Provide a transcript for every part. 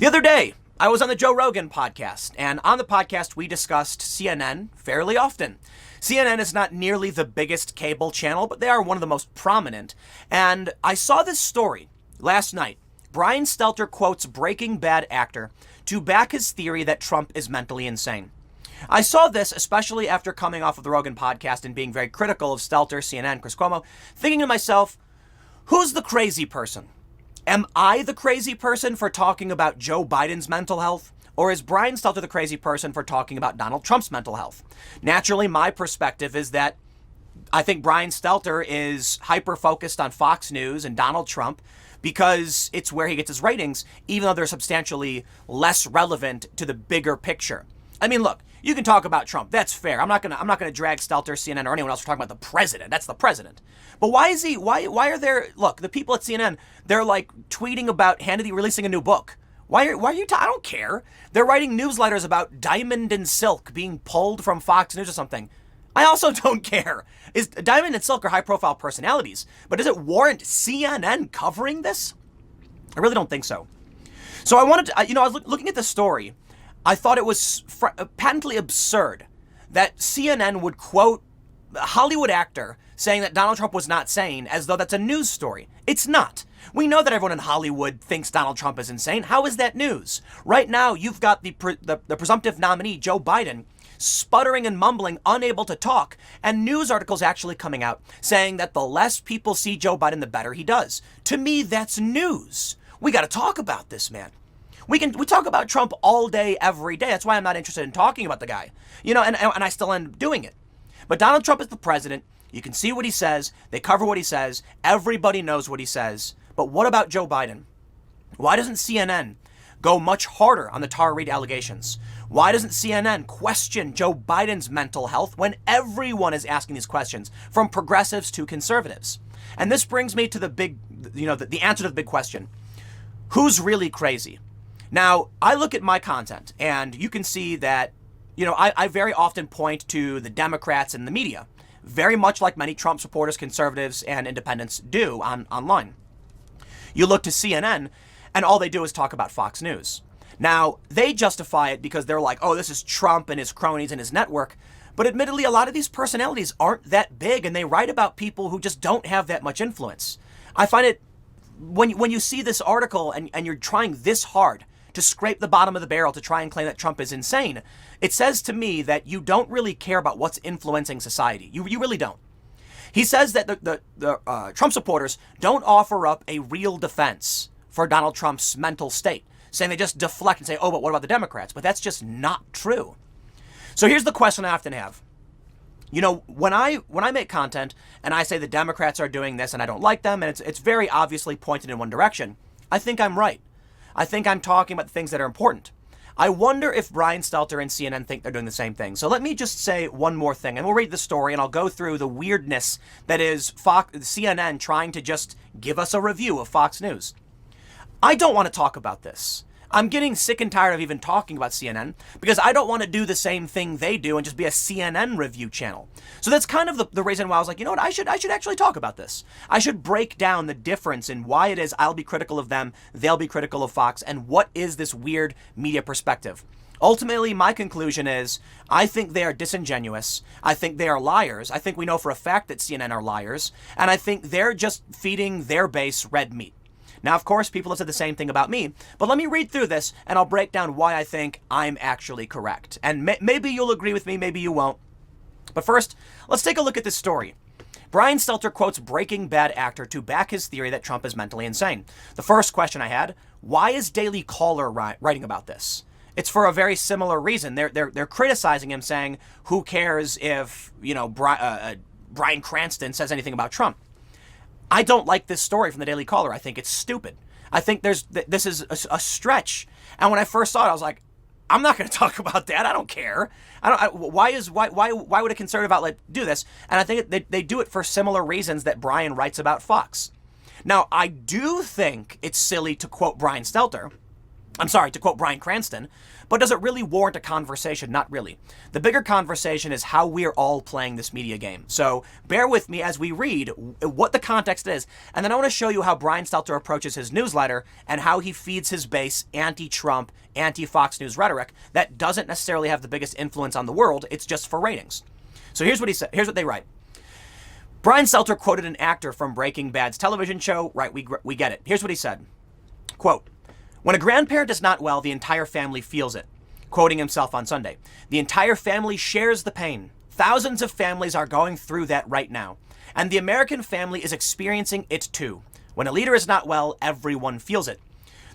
The other day, I was on the Joe Rogan podcast, and on the podcast, we discussed CNN fairly often. CNN is not nearly the biggest cable channel, but they are one of the most prominent. And I saw this story last night. Brian Stelter quotes Breaking Bad actor to back his theory that Trump is mentally insane. I saw this especially after coming off of the Rogan podcast and being very critical of Stelter, CNN, Chris Cuomo, thinking to myself, who's the crazy person? Am I the crazy person for talking about Joe Biden's mental health? Or is Brian Stelter the crazy person for talking about Donald Trump's mental health? Naturally, my perspective is that I think Brian Stelter is hyper-focused on Fox News and Donald Trump because it's where he gets his ratings, even though they're substantially less relevant to the bigger picture. I mean, look, you can talk about Trump. That's fair. I'm not gonna drag Stelter, CNN, or anyone else for talking about the president. That's the president. But why are there, look, the people at CNN, they're like tweeting about Hannity releasing a new book. Why are you, I don't care. They're writing newsletters about Diamond and Silk being pulled from Fox News or something. I also don't care. Is Diamond and Silk are high profile personalities, but does it warrant CNN covering this? I really don't think so. So I wanted to, I was looking at the story. I thought it was patently absurd that CNN would quote a Hollywood actor saying that Donald Trump was not sane as though that's a news story. It's not. We know that everyone in Hollywood thinks Donald Trump is insane. How is that news? Right now, you've got the presumptive nominee, Joe Biden, sputtering and mumbling, unable to talk, and news articles actually coming out saying that the less people see Joe Biden, the better he does. To me, that's news. We got to talk about this, man. We talk about Trump all day, every day. That's why I'm not interested in talking about the guy. And I still end up doing it. But Donald Trump is the president. You can see what he says. They cover what he says. Everybody knows what he says. But what about Joe Biden? Why doesn't CNN go much harder on the Tara Reade allegations? Why doesn't CNN question Joe Biden's mental health when everyone is asking these questions, from progressives to conservatives? And this brings me to the big, the answer to the big question. Who's really crazy? Now, I look at my content, and you can see that, I very often point to the Democrats and the media, very much like many Trump supporters, conservatives, and independents do online. You look to CNN, and all they do is talk about Fox News. Now, they justify it because they're like, oh, this is Trump and his cronies and his network. But admittedly, a lot of these personalities aren't that big, and they write about people who just don't have that much influence. I find it, when you see this article and you're trying this hard to scrape the bottom of the barrel to try and claim that Trump is insane, it says to me that you don't really care about what's influencing society. You really don't. He says that the Trump supporters don't offer up a real defense for Donald Trump's mental state, saying they just deflect and say, oh, but what about the Democrats? But that's just not true. So here's the question I often have. When I make content and I say the Democrats are doing this and I don't like them, and it's very obviously pointed in one direction, I think I'm right. I think I'm talking about the things that are important. I wonder if Brian Stelter and CNN think they're doing the same thing. So let me just say one more thing, and we'll read the story, and I'll go through the weirdness that is CNN trying to just give us a review of Fox News. I don't want to talk about this. I'm getting sick and tired of even talking about CNN because I don't want to do the same thing they do and just be a CNN review channel. So that's kind of the reason why I was like, you know what, I should actually talk about this. I should break down the difference in why it is I'll be critical of them, they'll be critical of Fox, and what is this weird media perspective. Ultimately, my conclusion is I think they are disingenuous. I think they are liars. I think we know for a fact that CNN are liars. And I think they're just feeding their base red meat. Now, of course, people have said the same thing about me, but let me read through this and I'll break down why I think I'm actually correct. And maybe you'll agree with me, maybe you won't. But first, let's take a look at this story. Brian Stelter quotes Breaking Bad actor to back his theory that Trump is mentally insane. The first question I had, why is Daily Caller writing about this? It's for a very similar reason. They're criticizing him, saying, who cares if, Bryan Cranston says anything about Trump? I don't like this story from the Daily Caller. I think it's stupid. I think this is a stretch. And when I first saw it, I was like, I'm not going to talk about that. I don't care. Why would a conservative outlet do this? And I think they do it for similar reasons that Brian writes about Fox. Now, I do think it's silly to quote Brian Stelter I'm sorry, to quote Bryan Cranston, but does it really warrant a conversation? Not really. The bigger conversation is how we're all playing this media game. So bear with me as we read what the context is, and then I want to show you how Brian Stelter approaches his newsletter and how he feeds his base anti-Trump, anti-Fox News rhetoric that doesn't necessarily have the biggest influence on the world. It's just for ratings. So here's what he said. Here's what they write. Brian Stelter quoted an actor from Breaking Bad's television show. Right, we get it. Here's what he said. Quote, "When a grandparent is not well, the entire family feels it." Quoting himself on Sunday, "The entire family shares the pain. Thousands of families are going through that right now. And the American family is experiencing it too. When a leader is not well, everyone feels it."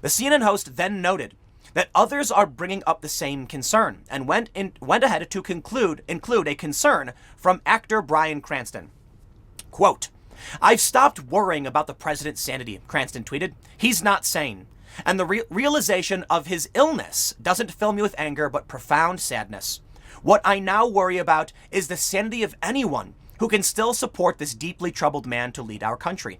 The CNN host then noted that others are bringing up the same concern and went ahead to include a concern from actor Bryan Cranston. Quote, "I've stopped worrying about the president's sanity," Cranston tweeted. "He's not sane. And the realization of his illness doesn't fill me with anger, but profound sadness. What I now worry about is the sanity of anyone who can still support this deeply troubled man to lead our country."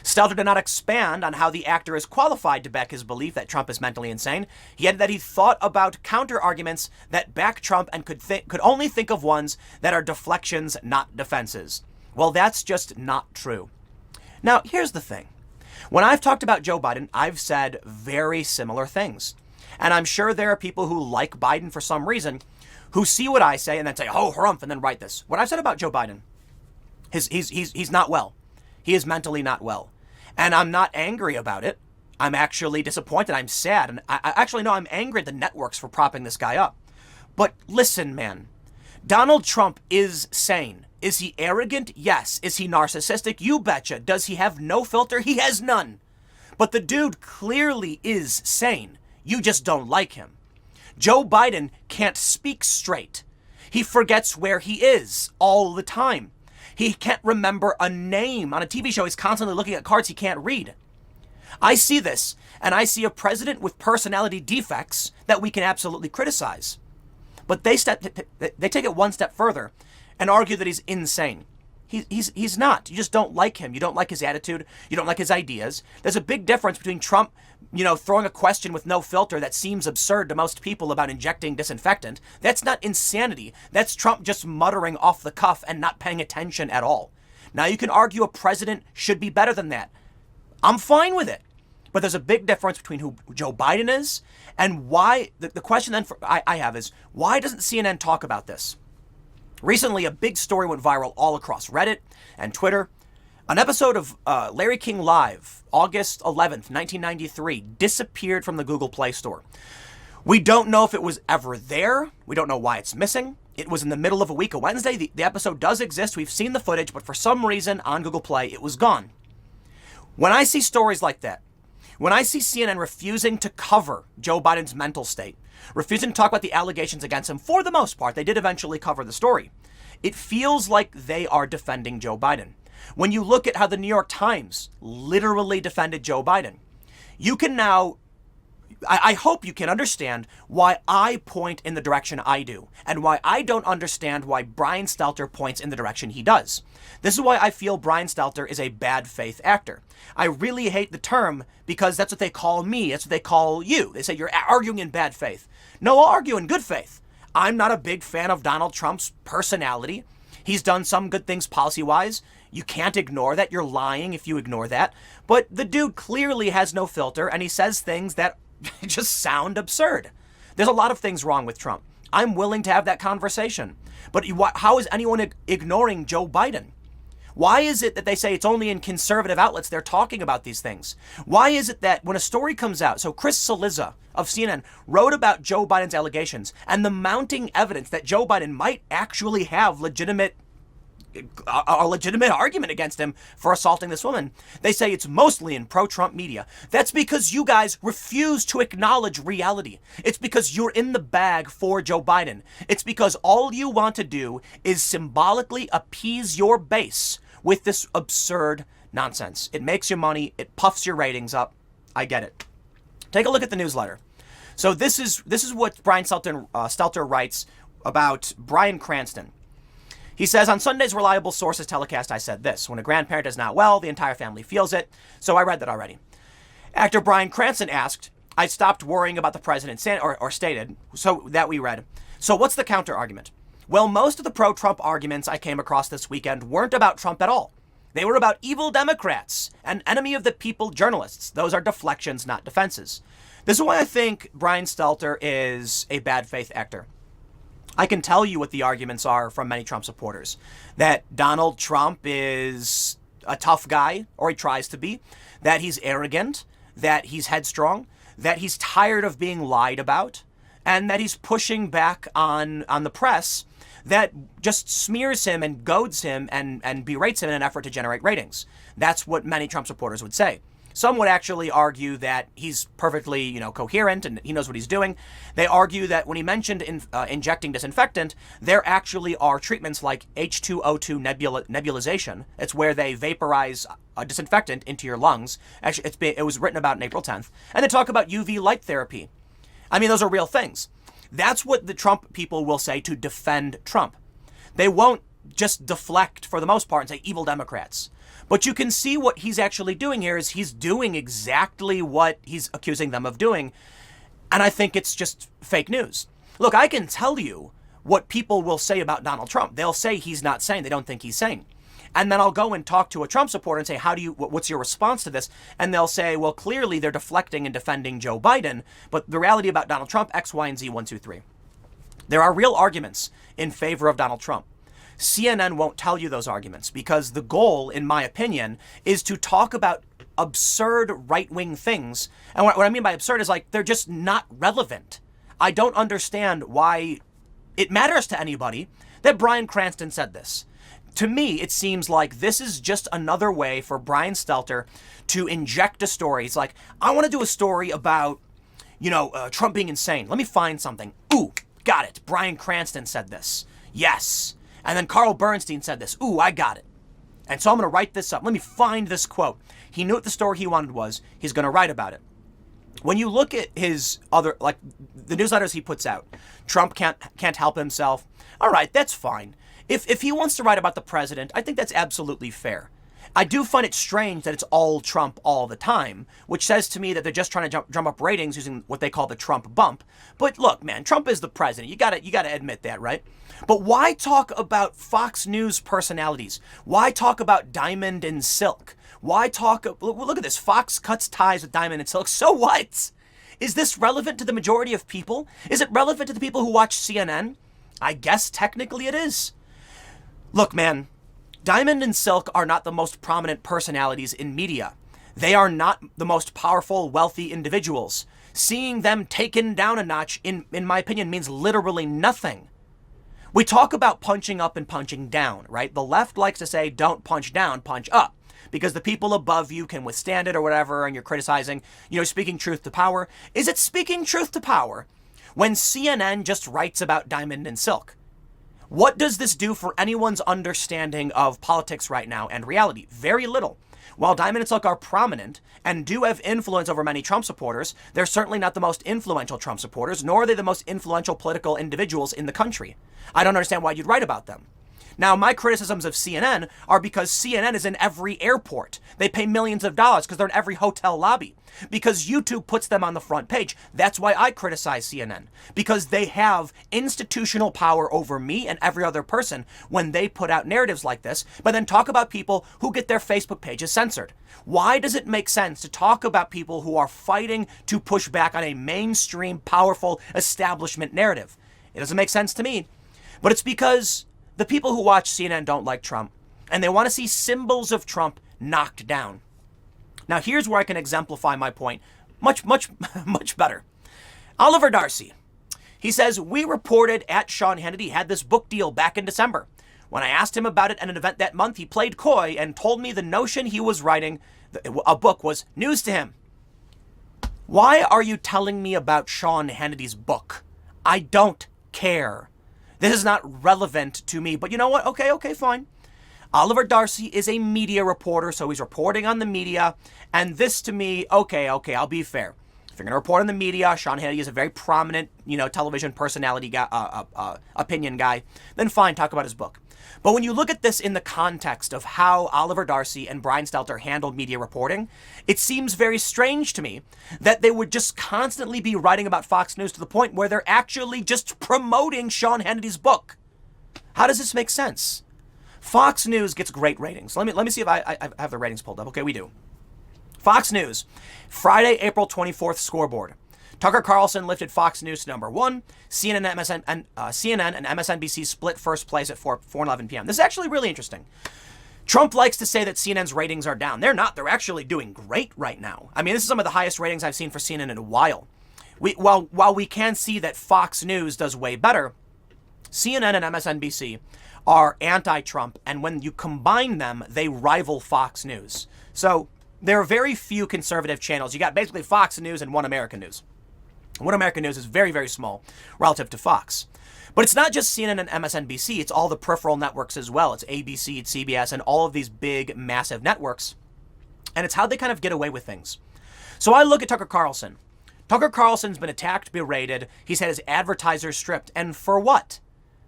Stelter did not expand on how the actor is qualified to back his belief that Trump is mentally insane. He added that he thought about counter-arguments that back Trump and could only think of ones that are deflections, not defenses. Well, that's just not true. Now, here's the thing. When I've talked about Joe Biden, I've said very similar things. And I'm sure there are people who like Biden for some reason who see what I say and then say, "Oh, harumph," and then write this. What I've said about Joe Biden, he's not well. He is mentally not well. And I'm not angry about it. I'm actually disappointed. I'm sad. And I actually know I'm angry at the networks for propping this guy up. But listen, man, Donald Trump is sane. Is he arrogant? Yes. Is he narcissistic? You betcha. Does he have no filter? He has none. But the dude clearly is sane. You just don't like him. Joe Biden can't speak straight. He forgets where he is all the time. He can't remember a name. On a TV show, he's constantly looking at cards he can't read. I see this, and I see a president with personality defects that we can absolutely criticize. But they take it one step further and argue that he's insane. He's not. You just don't like him. You don't like his attitude. You don't like his ideas. There's a big difference between Trump, throwing a question with no filter that seems absurd to most people about injecting disinfectant. That's not insanity. That's Trump just muttering off the cuff and not paying attention at all. Now, you can argue a president should be better than that. I'm fine with it. But there's a big difference between who Joe Biden is and why. The question then I have is, why doesn't CNN talk about this? Recently, a big story went viral all across Reddit and Twitter. An episode of Larry King Live, August 11th, 1993, disappeared from the Google Play Store. We don't know if it was ever there. We don't know why it's missing. It was in the middle of a week, a Wednesday. The episode does exist. We've seen the footage, but for some reason on Google Play, it was gone. When I see stories like that, when I see CNN refusing to cover Joe Biden's mental state, refusing to talk about the allegations against him, for the most part, they did eventually cover the story. It feels like they are defending Joe Biden. When you look at how the New York Times literally defended Joe Biden, you can now, I hope you can understand why I point in the direction I do and why I don't understand why Brian Stelter points in the direction he does. This is why I feel Brian Stelter is a bad faith actor. I really hate the term because that's what they call me. That's what they call you. They say you're arguing in bad faith. No, I'll argue in good faith. I'm not a big fan of Donald Trump's personality. He's done some good things policy-wise. You can't ignore that. You're lying if you ignore that. But the dude clearly has no filter, and he says things that just sound absurd. There's a lot of things wrong with Trump. I'm willing to have that conversation. But how is anyone ignoring Joe Biden? Why is it that they say it's only in conservative outlets they're talking about these things? Why is it that when a story comes out, so Chris Cillizza of CNN wrote about Joe Biden's allegations and the mounting evidence that Joe Biden might actually have a legitimate argument against him for assaulting this woman, they say it's mostly in pro-Trump media. That's because you guys refuse to acknowledge reality. It's because you're in the bag for Joe Biden. It's because all you want to do is symbolically appease your base with this absurd nonsense. It makes you money. It puffs your ratings up. I get it. Take a look at the newsletter. So this is what Brian Stelter writes about Bryan Cranston. He says, on Sunday's Reliable Sources telecast, I said this: when a grandparent is not well, the entire family feels it. So I read that already. Actor Bryan Cranston asked, I stopped worrying about the president, or stated, so that we read. So what's the counter argument? Well, most of the pro-Trump arguments I came across this weekend weren't about Trump at all. They were about evil Democrats and enemy of the people journalists. Those are deflections, not defenses. This is why I think Brian Stelter is a bad faith actor. I can tell you what the arguments are from many Trump supporters. That Donald Trump is a tough guy, or he tries to be. That he's arrogant. That he's headstrong. That he's tired of being lied about. And that he's pushing back on the press that just smears him and goads him and berates him in an effort to generate ratings. That's what many Trump supporters would say. Some would actually argue that he's perfectly, coherent and he knows what he's doing. They argue that when he mentioned injecting disinfectant, there actually are treatments like H2O2 nebulization. It's where they vaporize a disinfectant into your lungs. Actually, it was written about on April 10th. And they talk about UV light therapy. I mean, those are real things. That's what the Trump people will say to defend Trump. They won't just deflect for the most part and say evil Democrats. But you can see what he's actually doing here is he's doing exactly what he's accusing them of doing. And I think it's just fake news. Look, I can tell you what people will say about Donald Trump. They'll say he's not sane. They don't think he's sane. And then I'll go and talk to a Trump supporter and say, what's your response to this? And they'll say, well, clearly they're deflecting and defending Joe Biden. But the reality about Donald Trump, X, Y, and Z, 1, 2, 3. There are real arguments in favor of Donald Trump. CNN won't tell you those arguments because the goal, in my opinion, is to talk about absurd right-wing things. And what I mean by absurd is they're just not relevant. I don't understand why it matters to anybody that Bryan Cranston said this. To me, it seems like this is just another way for Brian Stelter to inject a story. It's like, I want to do a story about, Trump being insane. Let me find something. Ooh, got it. Bryan Cranston said this. Yes. And then Carl Bernstein said this. Ooh, I got it. And so I'm going to write this up. Let me find this quote. He knew what the story he wanted was. He's going to write about it. When you look at his other, the newsletters he puts out, Trump can't help himself. All right, that's fine. If he wants to write about the president, I think that's absolutely fair. I do find it strange that it's all Trump all the time, which says to me that they're just trying to drum up ratings using what they call the Trump bump. But look, man, Trump is the president. You gotta admit that, right? But why talk about Fox News personalities? Why talk about Diamond and Silk? Why talk? Look at this. Fox cuts ties with Diamond and Silk. So what? Is this relevant to the majority of people? Is it relevant to the people who watch CNN? I guess technically it is. Look, man, Diamond and Silk are not the most prominent personalities in media. They are not the most powerful, wealthy individuals. Seeing them taken down a notch, in my opinion, means literally nothing. We talk about punching up and punching down, right? The left likes to say, don't punch down, punch up. Because the people above you can withstand it or whatever, and you're criticizing, speaking truth to power. Is it speaking truth to power when CNN just writes about Diamond and Silk? What does this do for anyone's understanding of politics right now and reality? Very little. While Diamond and Silk are prominent and do have influence over many Trump supporters, they're certainly not the most influential Trump supporters, nor are they the most influential political individuals in the country. I don't understand why you'd write about them. Now, my criticisms of CNN are because CNN is in every airport. They pay millions of dollars because they're in every hotel lobby. Because YouTube puts them on the front page. That's why I criticize CNN. Because they have institutional power over me and every other person when they put out narratives like this, but then talk about people who get their Facebook pages censored. Why does it make sense to talk about people who are fighting to push back on a mainstream, powerful establishment narrative? It doesn't make sense to me. But it's because the people who watch CNN don't like Trump, and they want to see symbols of Trump knocked down. Now, here's where I can exemplify my point much better. Oliver Darcy. He says, we reported at Sean Hannity had this book deal back in December. When I asked him about it at an event that month, he played coy and told me the notion he was writing a book was news to him. Why are you telling me about Sean Hannity's book? I don't care. This is not relevant to me, but you know what? Okay, fine. Oliver Darcy is a media reporter, so he's reporting on the media, and this to me, okay, I'll be fair. If you're going to report on the media, Sean Hannity is a very prominent, television personality guy, opinion guy, then fine, talk about his book. But when you look at this in the context of how Oliver Darcy and Brian Stelter handled media reporting, it seems very strange to me that they would just constantly be writing about Fox News to the point where they're actually just promoting Sean Hannity's book. How does this make sense? Fox News gets great ratings. Let me see if I have the ratings pulled up. Okay, we do. Fox News, Friday, April 24th scoreboard. Tucker Carlson lifted Fox News to number 1. CNN and MSNBC split first place at 4:11 p.m. This is actually really interesting. Trump likes to say that CNN's ratings are down. They're not. They're actually doing great right now. I mean, this is some of the highest ratings I've seen for CNN in a while. While we can see that Fox News does way better, CNN and MSNBC are anti-Trump, and when you combine them, they rival Fox News. So there are very few conservative channels. You got basically Fox News and One American News. One American News is very, very small relative to Fox. But it's not just CNN and MSNBC. It's all the peripheral networks as well. It's ABC, it's CBS, and all of these big, massive networks. And it's how they kind of get away with things. So I look at Tucker Carlson. Tucker Carlson's been attacked, berated. He's had his advertisers stripped. And for what?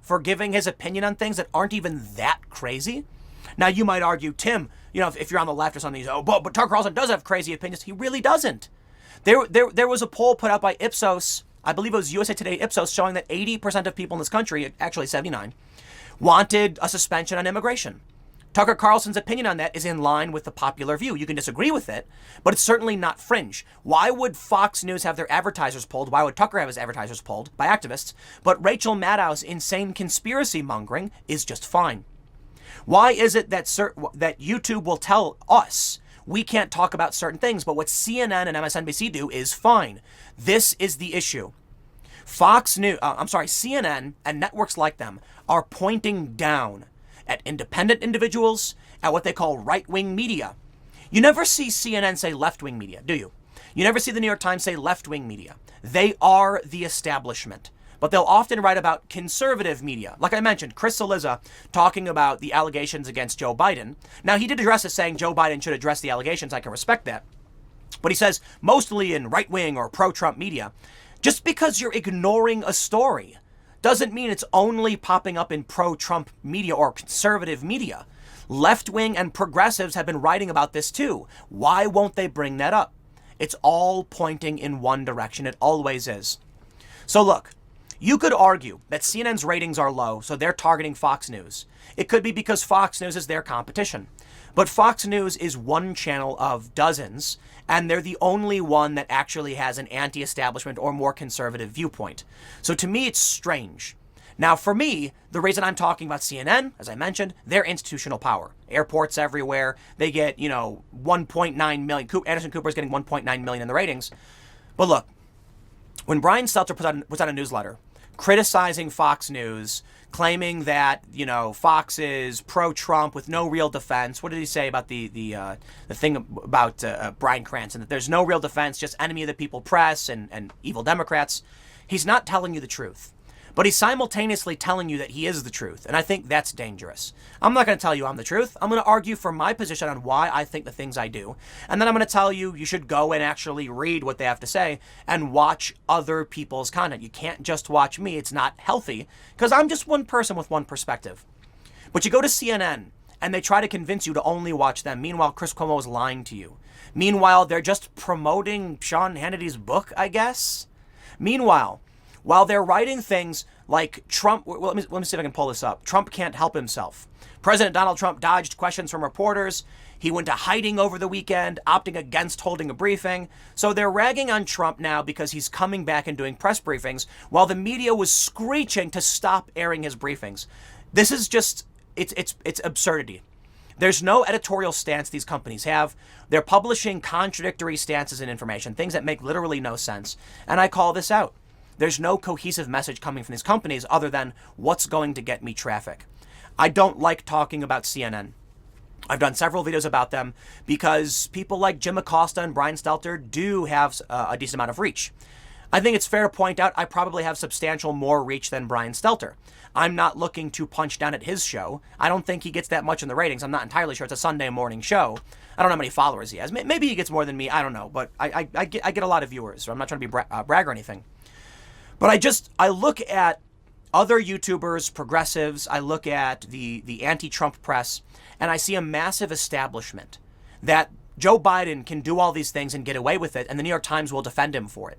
For giving his opinion on things that aren't even that crazy? Now, you might argue, Tim, if you're on the left or something, but Tucker Carlson does have crazy opinions. He really doesn't. There was a poll put out by Ipsos, I believe it was USA Today Ipsos, showing that 80% of people in this country, actually 79, wanted a suspension on immigration. Tucker Carlson's opinion on that is in line with the popular view. You can disagree with it, but it's certainly not fringe. Why would Fox News have their advertisers polled? Why would Tucker have his advertisers polled by activists? But Rachel Maddow's insane conspiracy mongering is just fine. Why is it that YouTube will tell us we can't talk about certain things, but what CNN and MSNBC do is fine? This is the issue. CNN and networks like them are pointing down at independent individuals, at what they call right-wing media. You never see CNN say left-wing media, do you? You never see the New York Times say left-wing media. They are the establishment. But they'll often write about conservative media. Like I mentioned, Chris Cillizza talking about the allegations against Joe Biden. Now, he did address it saying Joe Biden should address the allegations. I can respect that. But he says mostly in right-wing or pro-Trump media. Just because you're ignoring a story doesn't mean it's only popping up in pro-Trump media or conservative media. Left-wing and progressives have been writing about this too. Why won't they bring that up? It's all pointing in one direction. It always is. So look, you could argue that CNN's ratings are low, so they're targeting Fox News. It could be because Fox News is their competition. But Fox News is one channel of dozens, and they're the only one that actually has an anti-establishment or more conservative viewpoint. So to me, it's strange. Now, for me, the reason I'm talking about CNN, as I mentioned, their institutional power. Airports everywhere. They get, 1.9 million. Anderson Cooper's getting 1.9 million in the ratings. But look, when Brian Stelter puts out a newsletter criticizing Fox News, claiming that, Fox is pro-Trump with no real defense. What did he say about the thing about Bryan Cranston? That there's no real defense, just enemy of the people press and evil Democrats. He's not telling you the truth. But he's simultaneously telling you that he is the truth. And I think that's dangerous. I'm not going to tell you I'm the truth. I'm going to argue for my position on why I think the things I do. And then I'm going to tell you should go and actually read what they have to say and watch other people's content. You can't just watch me. It's not healthy because I'm just one person with one perspective. But you go to CNN and they try to convince you to only watch them. Meanwhile, Chris Cuomo is lying to you. Meanwhile, they're just promoting Sean Hannity's book, I guess. Meanwhile, while they're writing things like Trump, let me see if I can pull this up. Trump can't help himself. President Donald Trump dodged questions from reporters. He went to hiding over the weekend, opting against holding a briefing. So they're ragging on Trump now because he's coming back and doing press briefings while the media was screeching to stop airing his briefings. This is just, it's absurdity. There's no editorial stance these companies have. They're publishing contradictory stances and information, things that make literally no sense. And I call this out. There's no cohesive message coming from these companies other than what's going to get me traffic. I don't like talking about CNN. I've done several videos about them because people like Jim Acosta and Brian Stelter do have a decent amount of reach. I think it's fair to point out I probably have substantial more reach than Brian Stelter. I'm not looking to punch down at his show. I don't think he gets that much in the ratings. I'm not entirely sure. It's a Sunday morning show. I don't know how many followers he has. Maybe he gets more than me. I don't know. But I get a lot of viewers. So I'm not trying to be brag or anything. But I look at other YouTubers, progressives, I look at the anti-Trump press, and I see a massive establishment that Joe Biden can do all these things and get away with it, and the New York Times will defend him for it.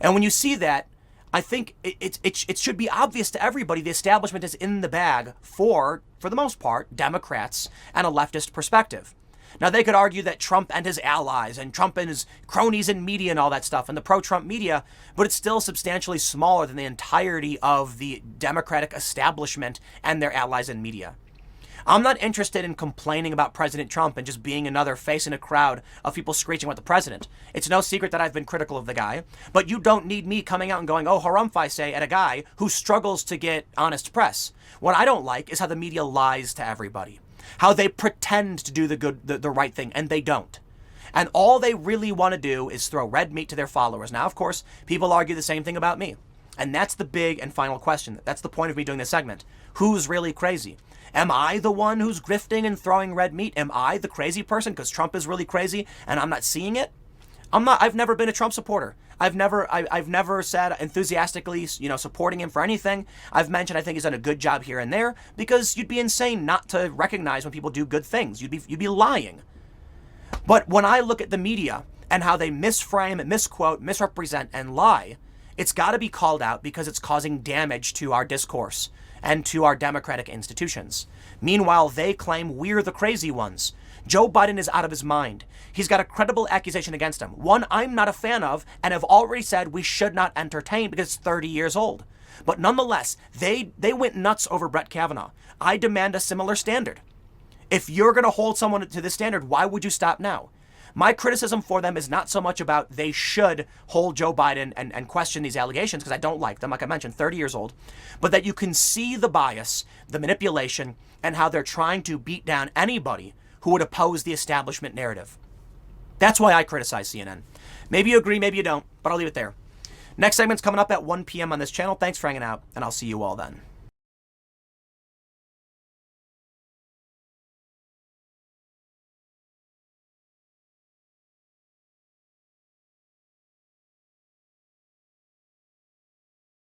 And when you see that, I think it should be obvious to everybody the establishment is in the bag for the most part, Democrats and a leftist perspective. Now, they could argue that Trump and his allies and Trump and his cronies in media and all that stuff and the pro-Trump media, but it's still substantially smaller than the entirety of the Democratic establishment and their allies in media. I'm not interested in complaining about President Trump and just being another face in a crowd of people screeching with the president. It's no secret that I've been critical of the guy, but you don't need me coming out and going, oh, harumph, say, at a guy who struggles to get honest press. What I don't like is how the media lies to everybody, how they pretend to do the right thing, and they don't. And all they really want to do is throw red meat to their followers. Now, of course, people argue the same thing about me. And that's the big and final question. That's the point of me doing this segment. Who's really crazy? Am I the one who's grifting and throwing red meat? Am I the crazy person because Trump is really crazy and I'm not seeing it? I'm not. I've never been a Trump supporter. I've never said enthusiastically, supporting him for anything. I've mentioned I think he's done a good job here and there because you'd be insane not to recognize when people do good things. You'd be lying. But when I look at the media and how they misframe, misquote, misrepresent, and lie, it's got to be called out because it's causing damage to our discourse and to our democratic institutions. Meanwhile, they claim we're the crazy ones. Joe Biden is out of his mind. He's got a credible accusation against him. One I'm not a fan of and have already said we should not entertain because it's 30 years old. But nonetheless, they went nuts over Brett Kavanaugh. I demand a similar standard. If you're going to hold someone to this standard, why would you stop now? My criticism for them is not so much about they should hold Joe Biden and question these allegations, because I don't like them, like I mentioned, 30 years old, but that you can see the bias, the manipulation, and how they're trying to beat down anybody who would oppose the establishment narrative. That's why I criticize CNN. Maybe you agree, maybe you don't, but I'll leave it there. Next segment's coming up at 1 p.m. on this channel. Thanks for hanging out, and I'll see you all then.